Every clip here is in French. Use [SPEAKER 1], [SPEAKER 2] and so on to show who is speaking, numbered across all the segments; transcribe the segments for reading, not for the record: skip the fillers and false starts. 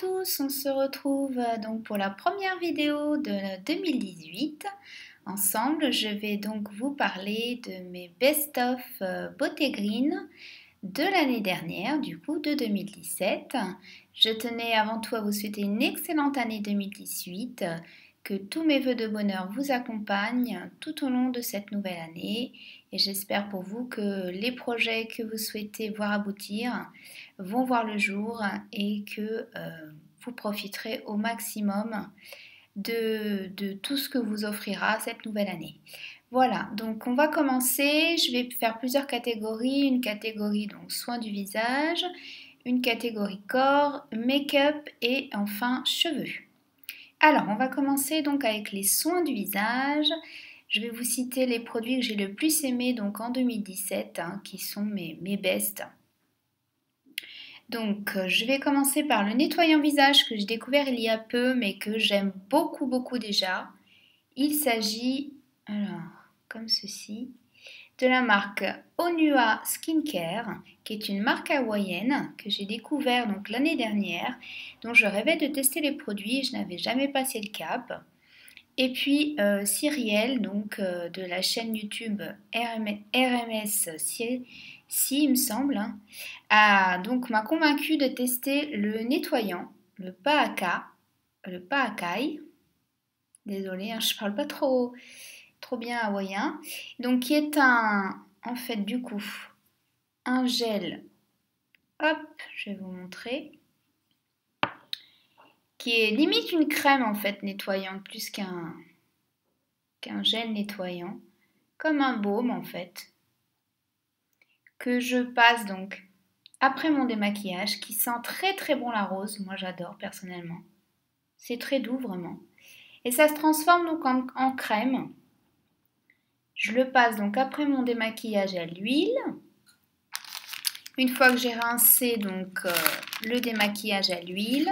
[SPEAKER 1] tous, on se retrouve donc pour la première vidéo de 2018. Ensemble, je vais donc vous parler de mes best-of beauté green de l'année dernière, du coup de 2017. Je tenais avant tout à vous souhaiter une excellente année 2018, que tous mes vœux de bonheur vous accompagnent tout au long de cette nouvelle année et j'espère pour vous que les projets que vous souhaitez voir aboutir vont voir le jour et que vous profiterez au maximum de tout ce que vous offrira cette nouvelle année. Voilà, donc on va commencer. Je vais faire plusieurs catégories. Une catégorie donc soins du visage, une catégorie corps, make-up et enfin cheveux. Alors, on va commencer donc avec les soins du visage. Je vais vous citer les produits que j'ai le plus aimés donc en 2017, qui sont mes bests. Donc, je vais commencer par le nettoyant visage que j'ai découvert il y a peu, mais que j'aime beaucoup déjà. Il s'agit, alors, comme ceci, de la marque Onua Skincare, qui est une marque hawaïenne que j'ai découvert donc l'année dernière, dont je rêvais de tester les produits et je n'avais jamais passé le cap. Et puis Cyrielle, donc de la chaîne YouTube RMS si il me semble, m'a convaincu de tester le nettoyant, le Paakai. Désolée, je parle pas trop bien hawaïen. Donc qui est en fait du coup un gel. Hop, je vais vous montrer. Qui est limite une crème en fait nettoyante plus qu'un gel nettoyant, comme un baume en fait, que je passe donc après mon démaquillage, qui sent très bon la rose, moi j'adore personnellement, c'est très doux vraiment, et ça se transforme donc en crème. Je le passe donc après mon démaquillage à l'huile. Une fois que j'ai rincé donc le démaquillage à l'huile,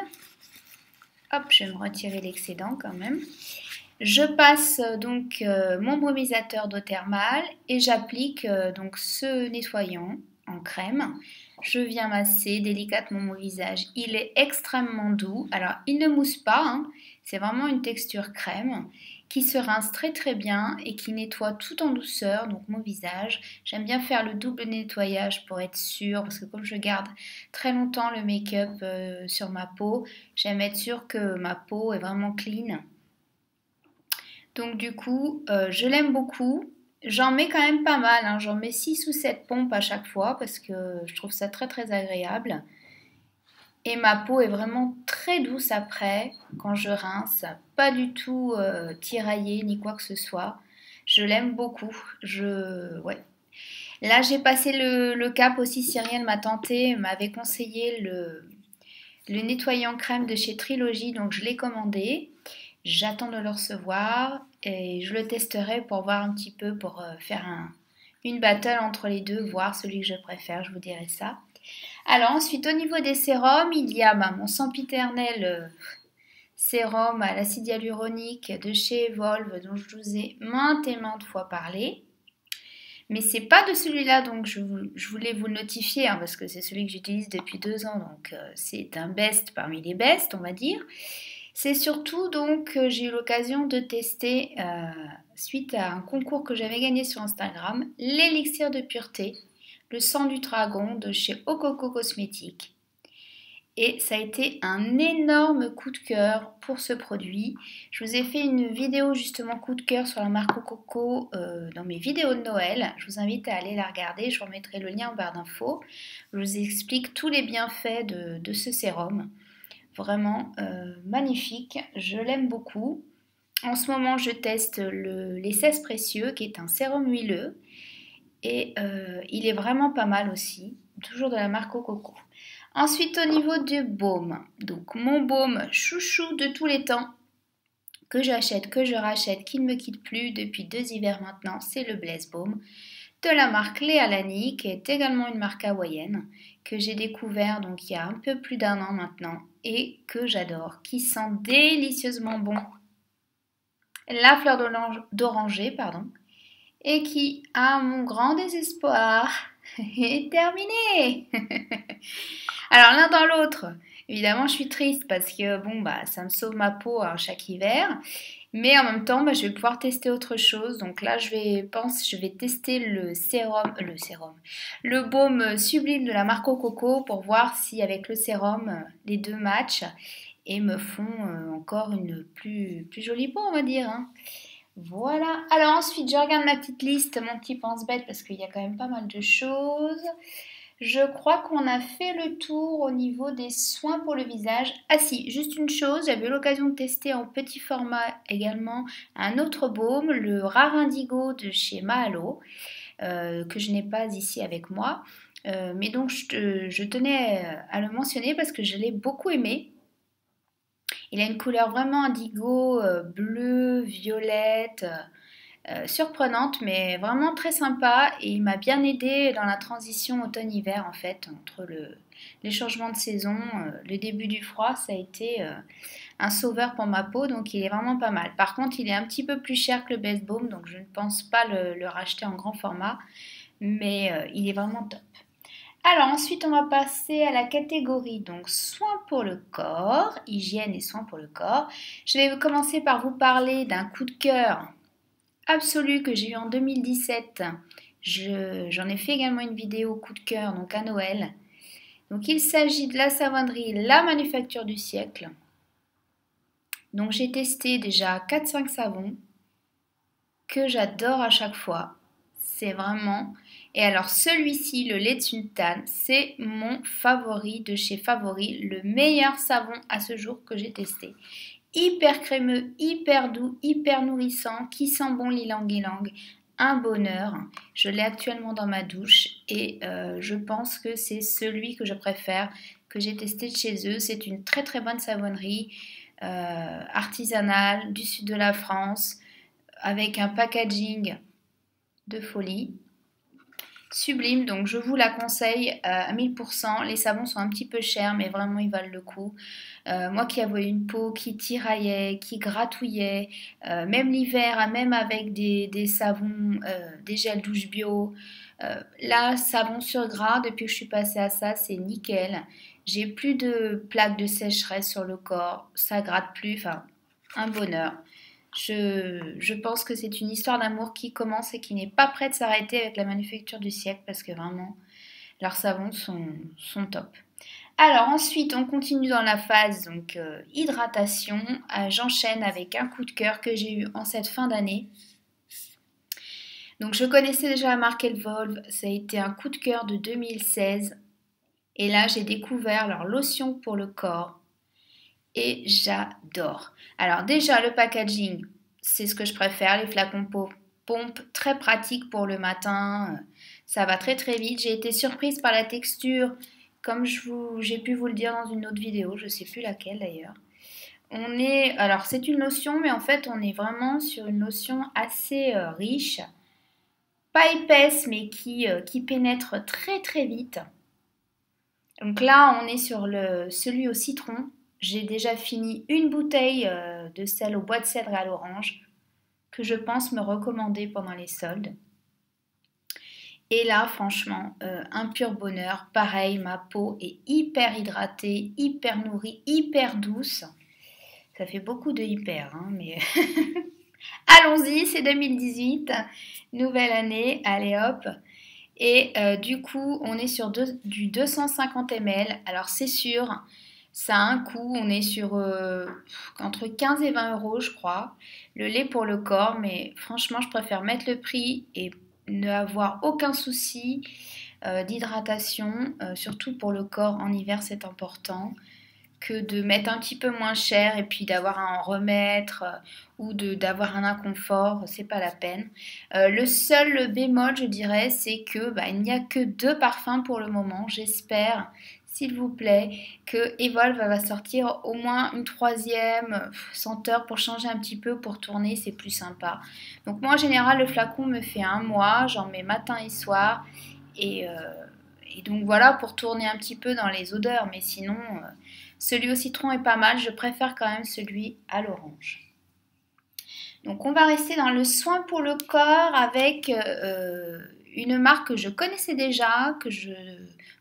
[SPEAKER 1] hop, je vais me retirer l'excédent quand même. Je passe donc mon brumisateur d'eau thermale et j'applique donc ce nettoyant en crème. Je viens masser délicatement mon visage. Il est extrêmement doux. Alors, il ne mousse pas, c'est vraiment une texture crème qui se rince très bien et qui nettoie tout en douceur, donc mon visage. J'aime bien faire le double nettoyage pour être sûre, parce que comme je garde très longtemps le make-up sur ma peau, j'aime être sûre que ma peau est vraiment clean. Donc du coup, je l'aime beaucoup. J'en mets quand même pas mal, j'en mets 6 ou 7 pompes à chaque fois parce que je trouve ça très agréable. Et ma peau est vraiment très douce après, quand je rince, pas du tout tiraillée ni quoi que ce soit. Je l'aime beaucoup. Ouais. Là, j'ai passé le cap aussi. Cyrielle, ma tantée, m'avait conseillé le nettoyant crème de chez Trilogy, donc je l'ai commandé. J'attends de le recevoir et je le testerai pour voir un petit peu, pour faire une battle entre les deux, voir celui que je préfère, je vous dirai ça. Alors ensuite, au niveau des sérums, il y a mon sempiternel sérum à l'acide hyaluronique de chez Evolve, dont je vous ai maintes et maintes fois parlé. Mais c'est pas de celui-là, donc je voulais vous le notifier, parce que c'est celui que j'utilise depuis 2 ans, donc c'est un best parmi les bests, on va dire. C'est surtout donc j'ai eu l'occasion de tester, suite à un concours que j'avais gagné sur Instagram, l'élixir de pureté, le sang du dragon de chez Okoko Cosmétiques. Et ça a été un énorme coup de cœur pour ce produit. Je vous ai fait une vidéo justement coup de cœur sur la marque Okoko dans mes vidéos de Noël. Je vous invite à aller la regarder, je vous remettrai le lien en barre d'infos. Je vous explique tous les bienfaits de ce sérum. Vraiment magnifique, je l'aime beaucoup. En ce moment, je teste les 16 précieux, qui est un sérum huileux. Et il est vraiment pas mal aussi, toujours de la marque Okoko. Ensuite, au niveau du baume, donc mon baume chouchou de tous les temps, que j'achète, que je rachète, qui ne me quitte plus depuis 2 hivers maintenant, c'est le Blaise Baume de la marque Léa Lani, qui est également une marque hawaïenne, que j'ai découvert donc il y a un peu plus d'1 an maintenant et que j'adore, qui sent délicieusement bon la fleur d'oranger, et qui, à mon grand désespoir, est terminé. Alors l'un dans l'autre, Évidemment, je suis triste parce que bon, bah, ça me sauve ma peau hein, chaque hiver. Mais en même temps, bah, je vais pouvoir tester autre chose. Donc là, je vais tester le baume Sublime de la marque Coco pour voir si avec le sérum, les deux matchent et me font encore une plus jolie peau, on va dire, hein. Voilà. Alors ensuite, je regarde ma petite liste, mon petit pense-bête, parce qu'il y a quand même pas mal de choses. Je crois qu'on a fait le tour au niveau des soins pour le visage. Ah si, juste une chose, j'avais eu l'occasion de tester en petit format également un autre baume, le Rare Indigo de chez Mahalo, que je n'ai pas ici avec moi. Mais donc je tenais à le mentionner parce que je l'ai beaucoup aimé. Il a une couleur vraiment indigo, bleu, violette, surprenante, mais vraiment très sympa. Et il m'a bien aidé dans la transition automne-hiver, en fait, entre les changements de saison, le début du froid, ça a été un sauveur pour ma peau, donc il est vraiment pas mal. Par contre, il est un petit peu plus cher que le Best Balm, donc je ne pense pas le racheter en grand format, mais il est vraiment top. Alors ensuite, on va passer à la catégorie donc soins pour le corps, hygiène et soins pour le corps. Je vais commencer par vous parler d'un coup de cœur absolu que j'ai eu en 2017. J'en ai fait également une vidéo coup de cœur donc à Noël. Donc il s'agit de la savonnerie La Manufacture du siècle. Donc j'ai testé déjà 4-5 savons que j'adore à chaque fois. C'est vraiment... Et alors celui-ci, le lait de sultane, c'est mon favori de chez Favori, le meilleur savon à ce jour que j'ai testé. Hyper crémeux, hyper doux, hyper nourrissant, qui sent bon l'ilang-ilang, un bonheur. Je l'ai actuellement dans ma douche et je pense que c'est celui que je préfère, que j'ai testé de chez eux. C'est une très très bonne savonnerie artisanale du sud de la France avec un packaging de folie. Sublime, donc je vous la conseille à 1000%. Les savons sont un petit peu chers, mais vraiment ils valent le coup. Moi qui avais une peau qui tiraillait, qui gratouillait, même l'hiver, même avec des savons, des gels douche bio. Là, savon sur gras, depuis que je suis passée à ça, c'est nickel. J'ai plus de plaques de sécheresse sur le corps, ça gratte plus, enfin, un bonheur. Je pense que c'est une histoire d'amour qui commence et qui n'est pas prête de s'arrêter avec la manufacture du siècle parce que vraiment, leurs savons sont top. Alors ensuite, on continue dans la phase donc hydratation. J'enchaîne avec un coup de cœur que j'ai eu en cette fin d'année. Donc je connaissais déjà la marque Elvolve, ça a été un coup de cœur de 2016. Et là, j'ai découvert leur lotion pour le corps et j'adore. Alors déjà, le packaging, c'est ce que je préfère, les flacons pompe, très pratique pour le matin, ça va très très vite. J'ai été surprise par la texture, comme j'ai pu vous le dire dans une autre vidéo, je ne sais plus laquelle d'ailleurs. Alors c'est une lotion, mais en fait on est vraiment sur une lotion assez riche, pas épaisse, mais qui pénètre très très vite. Donc là, on est sur celui au citron. J'ai déjà fini une bouteille de sel au bois de cèdre et à l'orange que je pense me recommander pendant les soldes. Et là, franchement, un pur bonheur. Pareil, ma peau est hyper hydratée, hyper nourrie, hyper douce. Ça fait beaucoup de hyper, hein, mais allons-y, c'est 2018, nouvelle année, allez hop. Et du coup, on est sur du 250 ml. Alors c'est sûr, ça a un coût. On est sur entre 15 et 20 euros, je crois. Le lait pour le corps, mais franchement, je préfère mettre le prix et ne avoir aucun souci d'hydratation. Surtout pour le corps, en hiver, c'est important que de mettre un petit peu moins cher et puis d'avoir à en remettre ou d'avoir un inconfort, c'est pas la peine. Le seul bémol, je dirais, c'est que il n'y a que 2 parfums pour le moment. J'espère, s'il vous plaît, que Evolve va sortir au moins une 3e senteur pour changer un petit peu, pour tourner, c'est plus sympa. Donc moi, en général, le flacon me fait 1 mois, j'en mets matin et soir et donc voilà, pour tourner un petit peu dans les odeurs, mais sinon... celui au citron est pas mal, je préfère quand même celui à l'orange. Donc on va rester dans le soin pour le corps avec une marque que je connaissais déjà, que je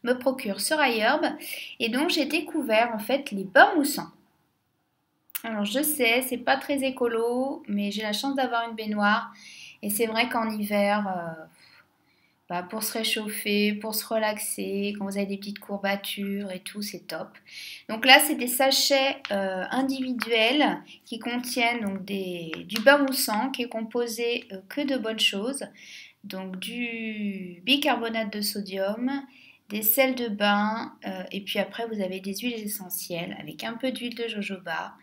[SPEAKER 1] me procure sur iHerb et dont j'ai découvert en fait les bains moussants. Alors je sais, c'est pas très écolo, mais j'ai la chance d'avoir une baignoire et c'est vrai qu'en hiver, pour se réchauffer, pour se relaxer, quand vous avez des petites courbatures et tout, c'est top. Donc là, c'est des sachets individuels qui contiennent donc du bain moussant qui est composé que de bonnes choses. Donc du bicarbonate de sodium, des sels de bain, et puis après vous avez des huiles essentielles avec un peu d'huile de jojoba.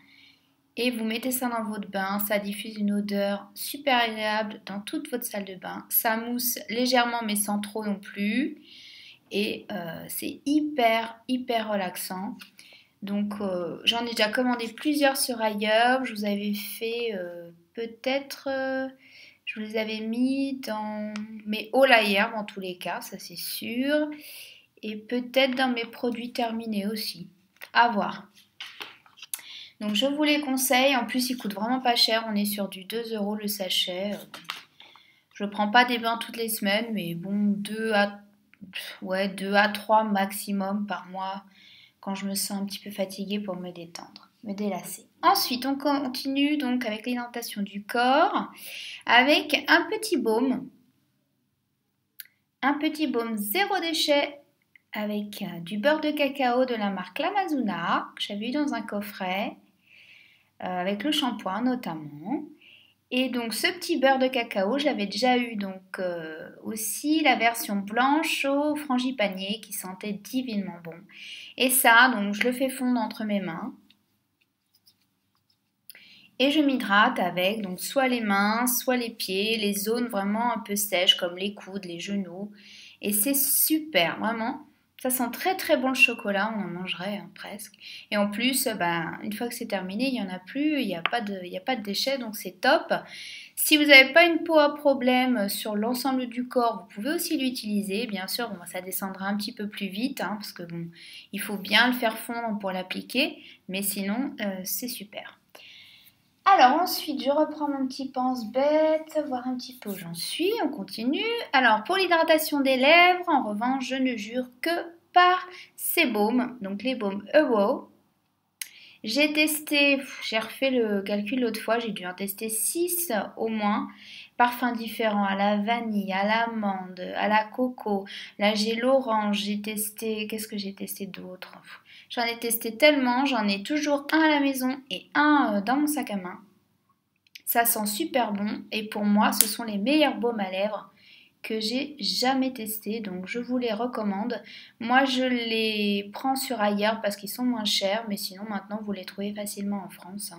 [SPEAKER 1] Et vous mettez ça dans votre bain, ça diffuse une odeur super agréable dans toute votre salle de bain. Ça mousse légèrement mais sans trop non plus. Et c'est hyper relaxant. Donc j'en ai déjà commandé plusieurs sur ailleurs. Je vous avais fait peut-être... je vous les avais mis dans mes hauls à herbe en tous les cas, ça c'est sûr. Et peut-être dans mes produits terminés aussi. À voir. Donc je vous les conseille, en plus ils coûtent vraiment pas cher, on est sur du 2 € le sachet. Je ne prends pas des bains toutes les semaines, mais bon, 2 à 3 maximum par mois quand je me sens un petit peu fatiguée pour me détendre, me délasser. Ensuite, on continue donc avec l'hydratation du corps, avec un petit baume zéro déchet avec du beurre de cacao de la marque L'Amazuna que j'avais eu dans un coffret. Avec le shampoing notamment. Et donc ce petit beurre de cacao, je l'avais déjà eu donc aussi la version blanche au frangipanier qui sentait divinement bon. Et ça, donc je le fais fondre entre mes mains. Et je m'hydrate avec donc soit les mains, soit les pieds, les zones vraiment un peu sèches comme les coudes, les genoux. Et c'est super, vraiment. Ça sent très bon le chocolat, on en mangerait presque. Et en plus, une fois que c'est terminé, il n'y en a plus, il n'y a pas de déchets, donc c'est top. Si vous n'avez pas une peau à problème sur l'ensemble du corps, vous pouvez aussi l'utiliser. Bien sûr, ça descendra un petit peu plus vite, parce que il faut bien le faire fondre pour l'appliquer. Mais sinon, c'est super. Alors ensuite, je reprends mon petit pense-bête, voir un petit peu où j'en suis, on continue. Alors pour l'hydratation des lèvres, en revanche, je ne jure que par ces baumes, donc les baumes Ewo. J'ai testé, j'ai refait le calcul l'autre fois, j'ai dû en tester 6 au moins, parfums différents, à la vanille, à l'amande, à la coco. Là j'ai l'orange, j'ai testé, qu'est-ce que j'ai testé d'autre? J'en ai testé tellement, j'en ai toujours un à la maison et un dans mon sac à main. Ça sent super bon et pour moi ce sont les meilleurs baumes à lèvres que j'ai jamais testés, donc je vous les recommande. Moi je les prends sur ailleurs parce qu'ils sont moins chers, mais sinon maintenant vous les trouvez facilement en France.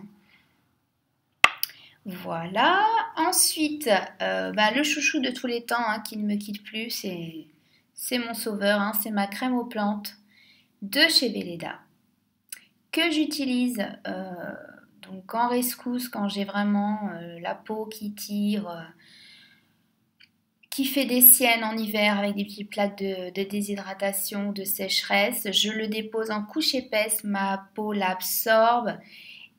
[SPEAKER 1] Voilà, ensuite le chouchou de tous les temps qui ne me quitte plus, c'est mon sauveur, c'est ma crème aux plantes de chez Velleda que j'utilise donc en rescousse quand j'ai vraiment la peau qui tire, qui fait des siennes en hiver avec des petites plaques de déshydratation, de sécheresse. Je le dépose en couche épaisse, ma peau l'absorbe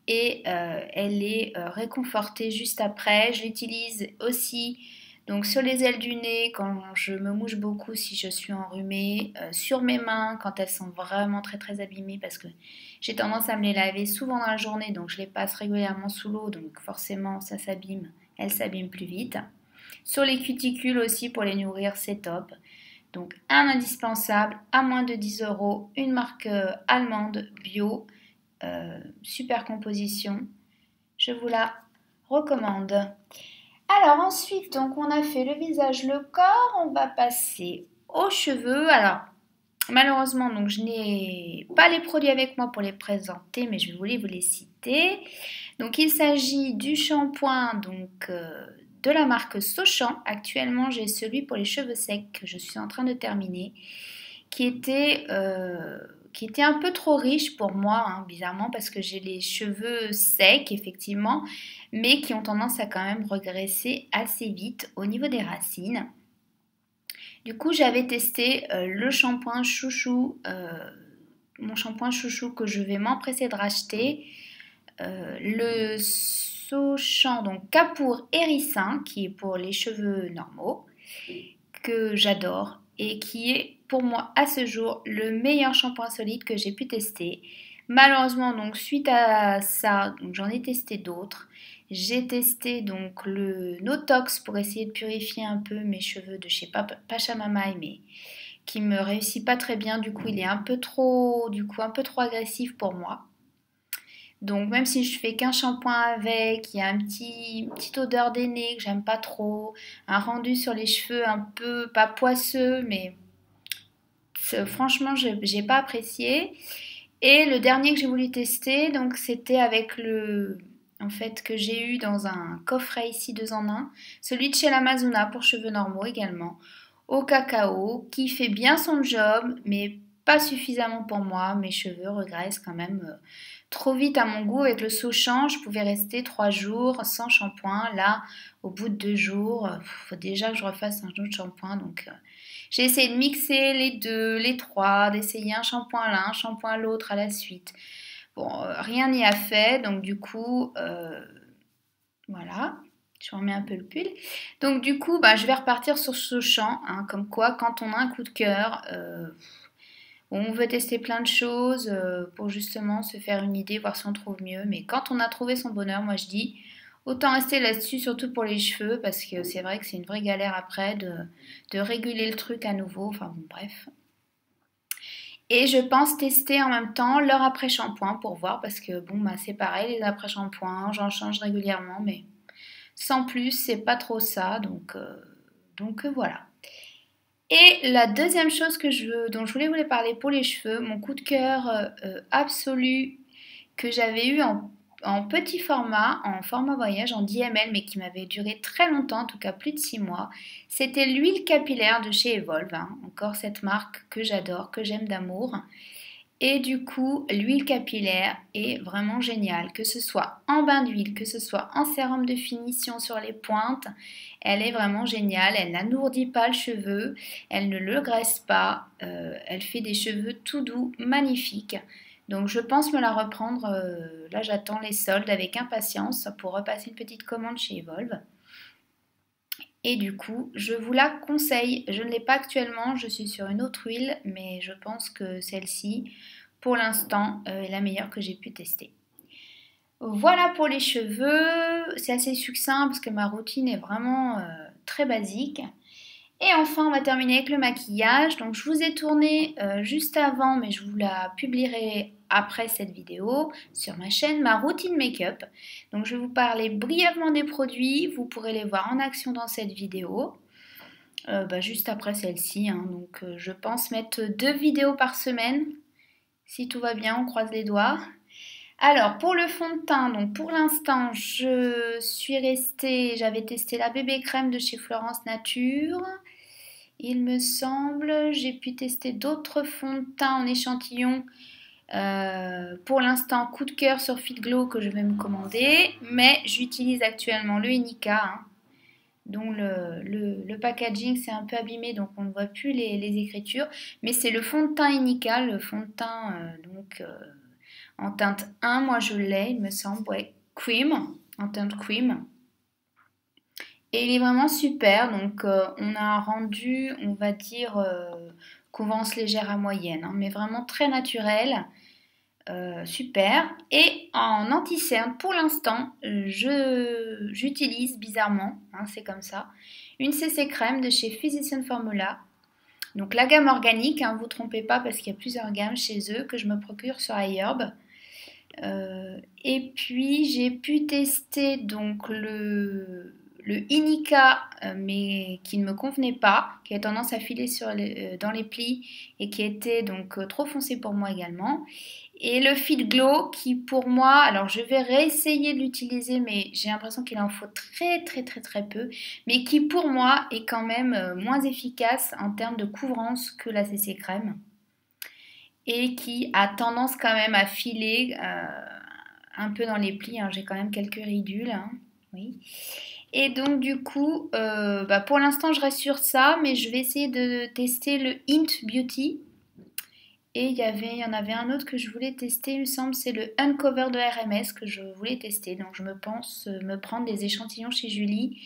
[SPEAKER 1] et elle est réconfortée juste après. Je l'utilise aussi donc sur les ailes du nez quand je me mouche beaucoup si je suis enrhumée, sur mes mains quand elles sont vraiment très abîmées parce que j'ai tendance à me les laver souvent dans la journée donc je les passe régulièrement sous l'eau donc forcément ça s'abîme, elles s'abîment plus vite. Sur les cuticules aussi pour les nourrir c'est top. Donc un indispensable à moins de 10 €, une marque allemande bio. Super composition, je vous la recommande. Alors ensuite, donc on a fait le visage, le corps, on va passer aux cheveux. Alors malheureusement, donc je n'ai pas les produits avec moi pour les présenter, mais je voulais vous les citer. Donc il s'agit du shampoing donc de la marque Sochan. Actuellement, j'ai celui pour les cheveux secs que je suis en train de terminer, qui était un peu trop riche pour moi, bizarrement, parce que j'ai les cheveux secs, effectivement, mais qui ont tendance à quand même regresser assez vite au niveau des racines. Du coup, j'avais testé le shampoing chouchou, mon shampoing chouchou que je vais m'empresser de racheter, le Sochan, donc Capour Hérissant, qui est pour les cheveux normaux, que j'adore et qui est pour moi à ce jour le meilleur shampoing solide que j'ai pu tester. Malheureusement, donc suite à ça, j'en ai testé d'autres. J'ai testé donc le Notox pour essayer de purifier un peu mes cheveux de chez Pachamama, mais qui me réussit pas très bien. Du coup, il est un peu trop agressif pour moi. Donc même si je fais qu'un shampoing avec, il y a une petite odeur d'aîné que j'aime pas trop, un rendu sur les cheveux un peu pas poisseux, mais franchement j'ai pas apprécié. Et le dernier que j'ai voulu tester, donc c'était avec en fait que j'ai eu dans un coffret ici 2 en 1, celui de chez l'Amazona pour cheveux normaux également, au cacao, qui fait bien son job, mais pas suffisamment pour moi. Mes cheveux regressent quand même trop vite à mon goût. Avec le Sochant, je pouvais rester 3 jours sans shampoing. Là, au bout de 2 jours, il faut déjà que je refasse un autre shampoing. Donc, j'ai essayé de mixer les deux, les trois, d'essayer un shampoing l'un, un shampoing l'autre à la suite. Bon, rien n'y a fait. Donc, du coup, voilà. Je remets un peu le pull. Donc, du coup, je vais repartir sur Sochant. Hein, comme quoi, quand on a un coup de cœur, on veut tester plein de choses pour justement se faire une idée, voir si on trouve mieux. Mais quand on a trouvé son bonheur, moi je dis, autant rester là-dessus, surtout pour les cheveux, parce que c'est vrai que c'est une vraie galère après de réguler le truc à nouveau. Enfin bon, bref. Et je pense tester en même temps leur après-shampoing pour voir, parce que bon, c'est pareil, les après-shampoings, j'en change régulièrement, mais sans plus, c'est pas trop ça. Donc voilà. Et la deuxième chose dont je voulais vous parler pour les cheveux, mon coup de cœur absolu que j'avais eu en petit format, en format voyage, en 10 ml, mais qui m'avait duré très longtemps, en tout cas plus de 6 mois, c'était l'huile capillaire de chez Evolve. Hein. Encore cette marque que j'adore, que j'aime d'amour. Et du coup, l'huile capillaire est vraiment géniale, que ce soit en bain d'huile, que ce soit en sérum de finition sur les pointes, elle est vraiment géniale, elle n'alourdit pas le cheveu, elle ne le graisse pas, elle fait des cheveux tout doux, magnifiques. Donc je pense me la reprendre, là j'attends les soldes avec impatience pour repasser une petite commande chez Evolve. Et du coup, je vous la conseille. Je ne l'ai pas actuellement, je suis sur une autre huile, mais je pense que celle-ci, pour l'instant, est la meilleure que j'ai pu tester. Voilà pour les cheveux. C'est assez succinct parce que ma routine est vraiment très basique. Et enfin, on va terminer avec le maquillage. Donc, je vous ai tourné juste avant, mais je vous la publierai après cette vidéo sur ma chaîne, ma routine make-up. Donc, je vais vous parler brièvement des produits. Vous pourrez les voir en action dans cette vidéo, juste après celle-ci. Hein. Donc, je pense mettre 2 vidéos par semaine. Si tout va bien, on croise les doigts. Alors, pour le fond de teint, donc pour l'instant, j'avais testé la bébé crème de chez Florence Nature. Il me semble, j'ai pu tester d'autres fonds de teint en échantillon. Pour l'instant, coup de cœur sur Fit Glow que je vais me commander. Mais j'utilise actuellement le Inika, hein, dont le packaging s'est un peu abîmé, donc on ne voit plus les écritures. Mais c'est le fond de teint Inika, le fond de teint en teinte 1, moi je l'ai, il me semble, ouais, cream, en teinte cream. Et il est vraiment super, donc on a un rendu, on va dire, couvance légère à moyenne, hein, mais vraiment très naturel, super. Et en anti-cerne, pour l'instant, j'utilise bizarrement, hein, c'est comme ça, une CC crème de chez Physician Formula. Donc la gamme organique, hein, vous trompez pas parce qu'il y a plusieurs gammes chez eux que je me procure sur iHerb. Et puis j'ai pu tester donc le Inika, mais qui ne me convenait pas, qui a tendance à filer dans les plis et qui était donc trop foncé pour moi également. Et le Fit Glow qui pour moi, alors je vais réessayer de l'utiliser, mais j'ai l'impression qu'il en faut très très très très peu, mais qui pour moi est quand même moins efficace en termes de couvrance que la CC crème et qui a tendance quand même à filer un peu dans les plis. Hein. J'ai quand même quelques ridules, hein. Oui. Et donc du coup, pour l'instant je reste sur ça, mais je vais essayer de tester le Hint Beauty. Et il y en avait un autre que je voulais tester, il me semble, c'est le Uncover de RMS que je voulais tester. Donc je me pense me prendre des échantillons chez Julie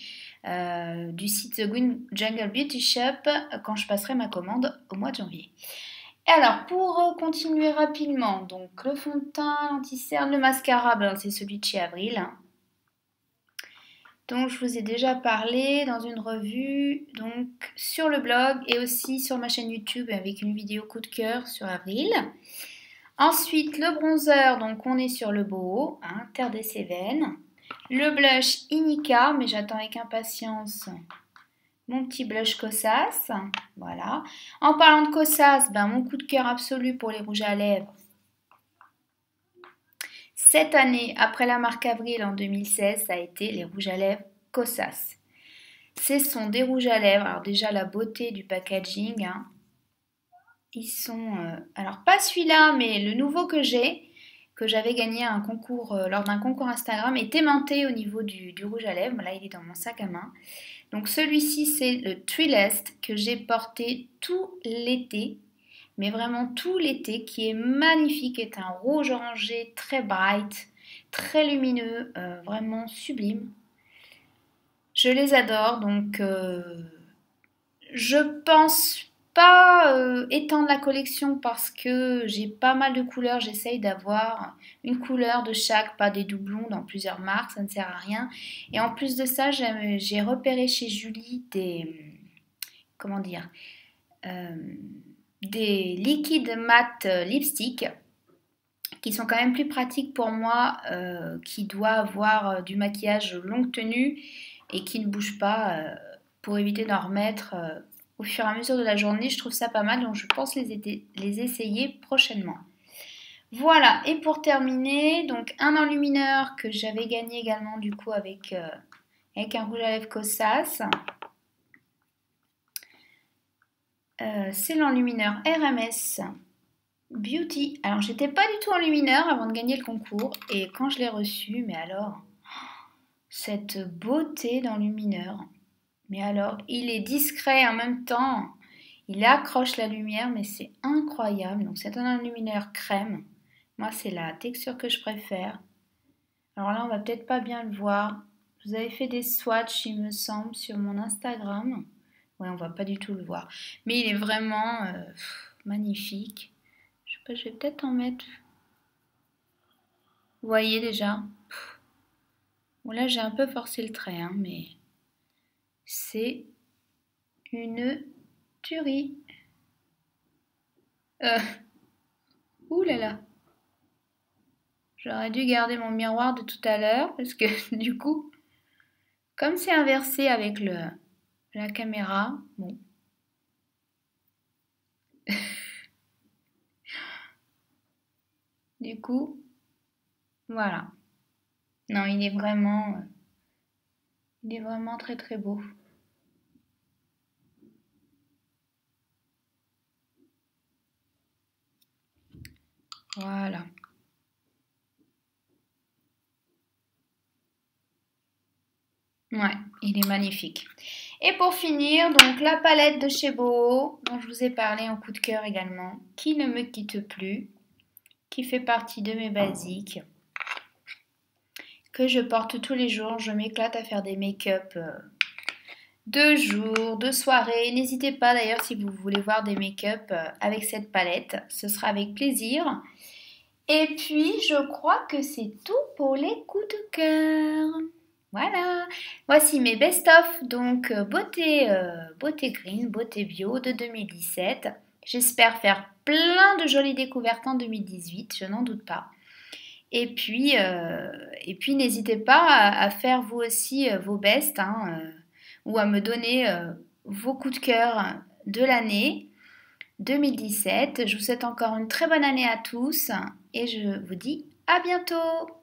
[SPEAKER 1] du site The Green Jungle Beauty Shop quand je passerai ma commande au mois de janvier. Et alors, pour continuer rapidement, donc le fond de teint, l'anti-cerne, le mascara, ben, c'est celui de chez Avril, hein, dont je vous ai déjà parlé dans une revue, donc sur le blog et aussi sur ma chaîne YouTube avec une vidéo coup de cœur sur Avril. Ensuite, le bronzer, donc on est sur le Boho, hein, Terre des Cévennes. Le blush Inika, mais j'attends avec impatience mon petit blush Kosas. Voilà. En parlant de Kosas, ben, mon coup de cœur absolu pour les rouges à lèvres. Cette année, après la marque Avril en 2016, ça a été les rouges à lèvres Kosas. Ce sont des rouges à lèvres, alors déjà la beauté du packaging, hein. Ils sont, alors pas celui-là, mais le nouveau que j'avais gagné un concours, lors d'un concours Instagram, est aimanté au niveau du rouge à lèvres. Là, il est dans mon sac à main. Donc celui-ci, c'est le Trilest que j'ai porté tout l'été, mais vraiment tout l'été, qui est magnifique, est un rouge orangé très bright, très lumineux, vraiment sublime. Je les adore, donc je pense pas étendre la collection parce que j'ai pas mal de couleurs. J'essaye d'avoir une couleur de chaque, pas des doublons dans plusieurs marques, ça ne sert à rien. Et en plus de ça, j'ai repéré chez Julie comment dire, des liquides mat lipstick qui sont quand même plus pratiques pour moi, qui doit avoir du maquillage longue tenue et qui ne bouge pas pour éviter d'en remettre au fur et à mesure de la journée. Je trouve ça pas mal, donc je pense les essayer prochainement. Voilà, et pour terminer, donc un enlumineur que j'avais gagné également du coup avec un rouge à lèvres Kosas. C'est l'enlumineur RMS Beauty. Alors j'étais pas du tout enlumineur avant de gagner le concours et quand je l'ai reçu, mais alors, cette beauté d'enlumineur. Mais alors, il est discret en même temps, il accroche la lumière, mais c'est incroyable. Donc c'est un enlumineur crème. Moi, c'est la texture que je préfère. Alors là, on va peut-être pas bien le voir. Vous avez fait des swatchs, il me semble, sur mon Instagram. Ouais, on va pas du tout le voir. Mais il est vraiment magnifique. Je sais pas, je vais peut-être en mettre. Vous voyez déjà. Bon, là, j'ai un peu forcé le trait, hein, mais c'est une tuerie. Ouh là là. J'aurais dû garder mon miroir de tout à l'heure parce que du coup, comme c'est inversé avec la caméra, bon. Du coup, voilà. Non, il est vraiment très très beau. Voilà. Ouais, il est magnifique. Et pour finir, donc la palette de chez Boho, dont je vous ai parlé en coup de cœur également, qui ne me quitte plus, qui fait partie de mes basiques, que je porte tous les jours. Je m'éclate à faire des make-up de jour, de soirée. N'hésitez pas d'ailleurs si vous voulez voir des make-up avec cette palette, ce sera avec plaisir. Et puis, je crois que c'est tout pour les coups de cœur. Voilà, voici mes best-of, donc beauté green, beauté bio de 2017. J'espère faire plein de jolies découvertes en 2018, je n'en doute pas. Et puis n'hésitez pas à faire vous aussi vos bests, hein, ou à me donner vos coups de cœur de l'année 2017. Je vous souhaite encore une très bonne année à tous et je vous dis à bientôt.